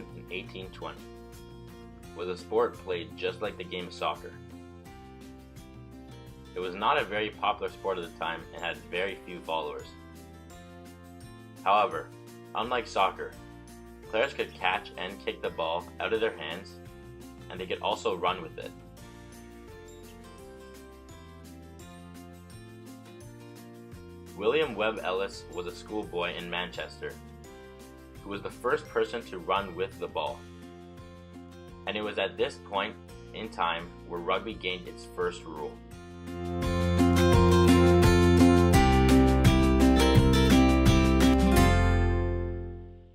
Zealand in 1820, was a sport played just like the game of soccer. It was not a very popular sport at the time and had very few followers. However, unlike soccer, players could catch and kick the ball out of their hands, and they could also run with it. William Webb Ellis was a schoolboy in Manchester who was the first person to run with the ball. And it was at this point in time where rugby gained its first rule.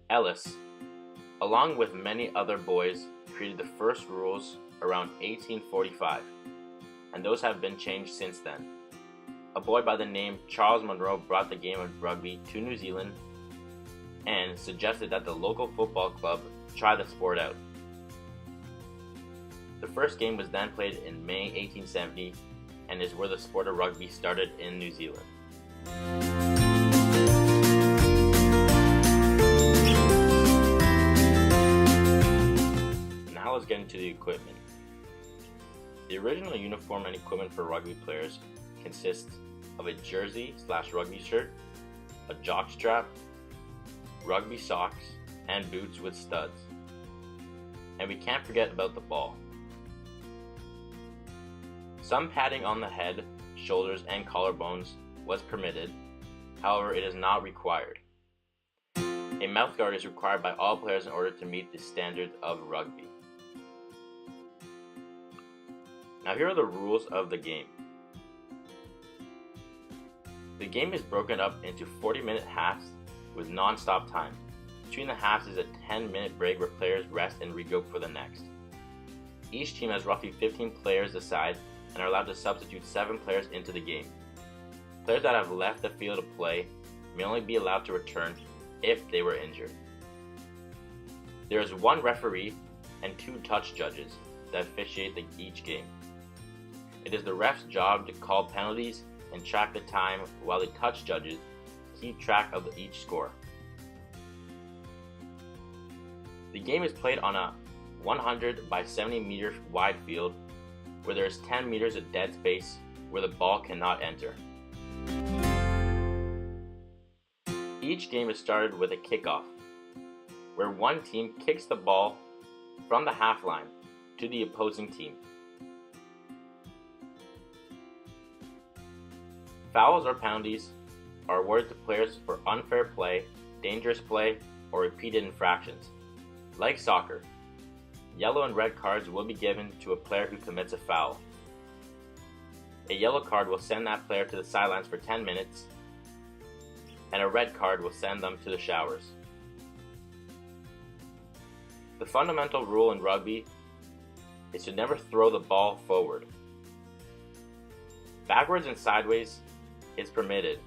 Ellis, along with many other boys, created the first rules around 1845, and those have been changed since then. A boy by the name Charles Munro brought the game of rugby to New Zealand and suggested that the local football club try the sport out. The first game was then played in May 1870 and is where the sport of rugby started in New Zealand. Now let's get into the equipment. The original uniform and equipment for rugby players consists of a jersey/rugby shirt, a jockstrap, rugby socks, and boots with studs. And we can't forget about the ball. Some padding on the head, shoulders, and collarbones was permitted, however it is not required. A mouthguard is required by all players in order to meet the standards of rugby. Now here are the rules of the game. The game is broken up into 40-minute halves with non-stop time. Between the halves is a 10-minute break where players rest and regroup for the next. Each team has roughly 15 players aside and are allowed to substitute 7 players into the game. Players that have left the field of play may only be allowed to return if they were injured. There is 1 referee and 2 touch judges that officiate each game. It is the ref's job to call penalties and track the time, while the touch judges keep track of each score. The game is played on a 100 by 70 meter wide field where there is 10 meters of dead space where the ball cannot enter. Each game is started with a kickoff, where one team kicks the ball from the half line to the opposing team. Fouls or penalties are awarded to players for unfair play, dangerous play, or repeated infractions. Like soccer, yellow and red cards will be given to a player who commits a foul. A yellow card will send that player to the sidelines for 10 minutes, and a red card will send them to the showers. The fundamental rule in rugby is to never throw the ball forward. Backwards and sideways is permitted,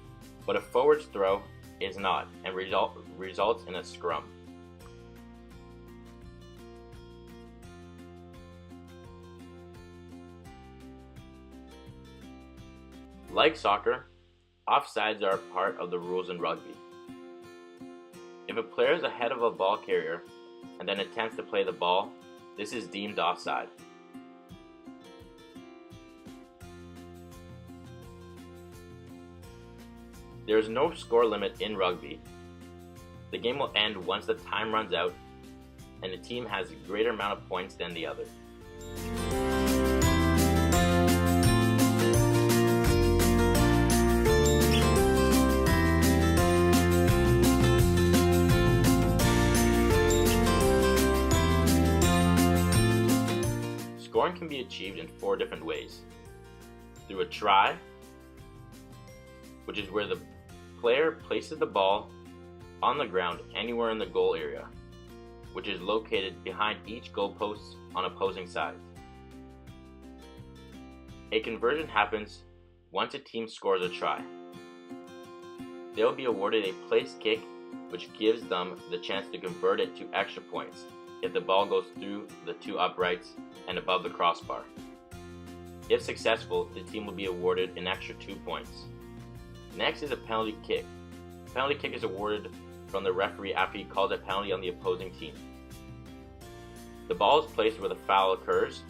but a forwards throw is not and results in a scrum. Like soccer, offsides are a part of the rules in rugby. If a player is ahead of a ball carrier and then attempts to play the ball, this is deemed offside. There is no score limit in rugby. The game will end once the time runs out and the team has a greater amount of points than the other. Scoring can be achieved in 4 different ways. Through a try, which is where the player places the ball on the ground anywhere in the goal area, which is located behind each goalpost on opposing sides. A conversion happens once a team scores a try. They will be awarded a place kick, which gives them the chance to convert it to extra points if the ball goes through the 2 uprights and above the crossbar. If successful, the team will be awarded an extra 2 points. Next is a penalty kick. A penalty kick is awarded from the referee after he calls a penalty on the opposing team. The ball is placed where the foul occurs.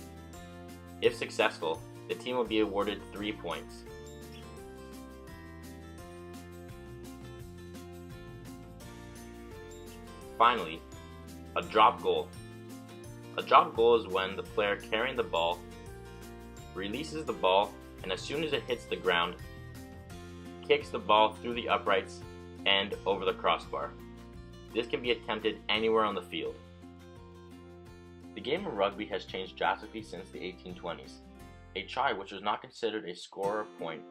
If successful, the team will be awarded 3 points. Finally, a drop goal. A drop goal is when the player carrying the ball releases the ball and as soon as it hits the ground, kicks the ball through the uprights and over the crossbar. This can be attempted anywhere on the field. The game of rugby has changed drastically since the 1820s. A try, which was not considered a score or point,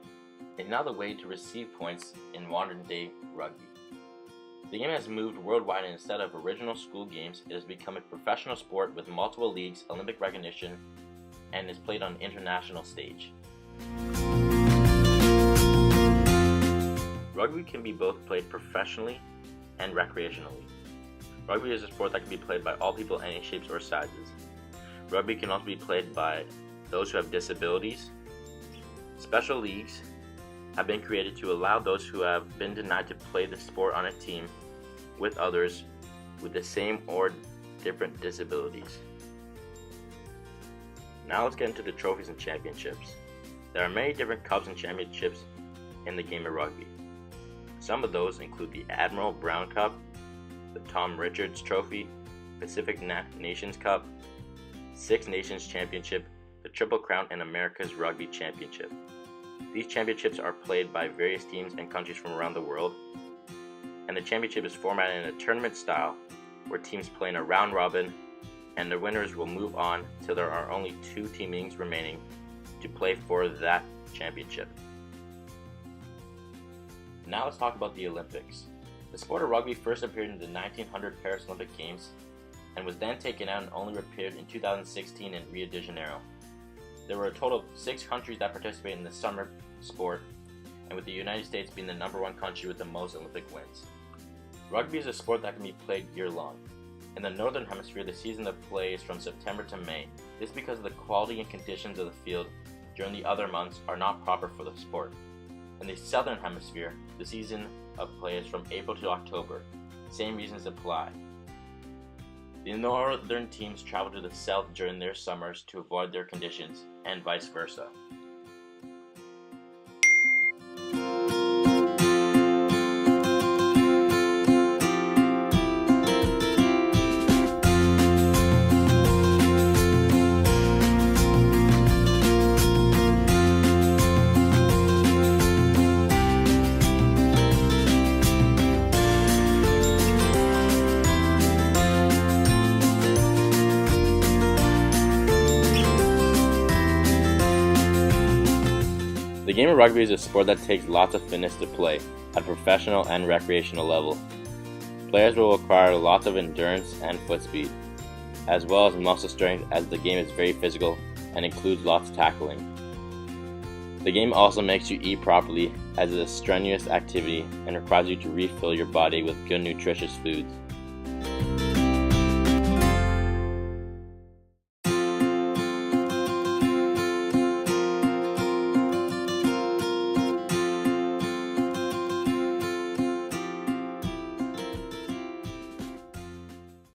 is now the way to receive points in modern day rugby. The game has moved worldwide, and instead of original school games, it has become a professional sport with multiple leagues, Olympic recognition, and is played on an international stage. Rugby can be both played professionally and recreationally. Rugby is a sport that can be played by all people any shapes or sizes. Rugby can also be played by those who have disabilities. Special leagues have been created to allow those who have been denied to play the sport on a team with others with the same or different disabilities. Now let's get into the trophies and championships. There are many different cups and championships in the game of rugby. Some of those include the Admiral Brown Cup, the Tom Richards Trophy, Pacific Nations Cup, Six Nations Championship, the Triple Crown, and America's Rugby Championship. These championships are played by various teams and countries from around the world, and the championship is formatted in a tournament style where teams play in a round robin, and the winners will move on till there are only 2 teamings remaining to play for that championship. Now let's talk about the Olympics. The sport of rugby first appeared in the 1900 Paris Olympic Games and was then taken out and only appeared in 2016 in Rio de Janeiro. There were a total of 6 countries that participated in the summer sport, and with the United States being the #1 country with the most Olympic wins. Rugby is a sport that can be played year-long. In the Northern Hemisphere, the season of play is from September to May. This is because the quality and conditions of the field during the other months are not proper for the sport. In the Southern Hemisphere, the season of play is from April to October. Same reasons apply. The northern teams travel to the south during their summers to avoid their conditions, and vice versa. The game of rugby is a sport that takes lots of fitness to play at a professional and recreational level. Players will require lots of endurance and foot speed, as well as muscle strength, as the game is very physical and includes lots of tackling. The game also makes you eat properly, as it is a strenuous activity and requires you to refill your body with good nutritious foods.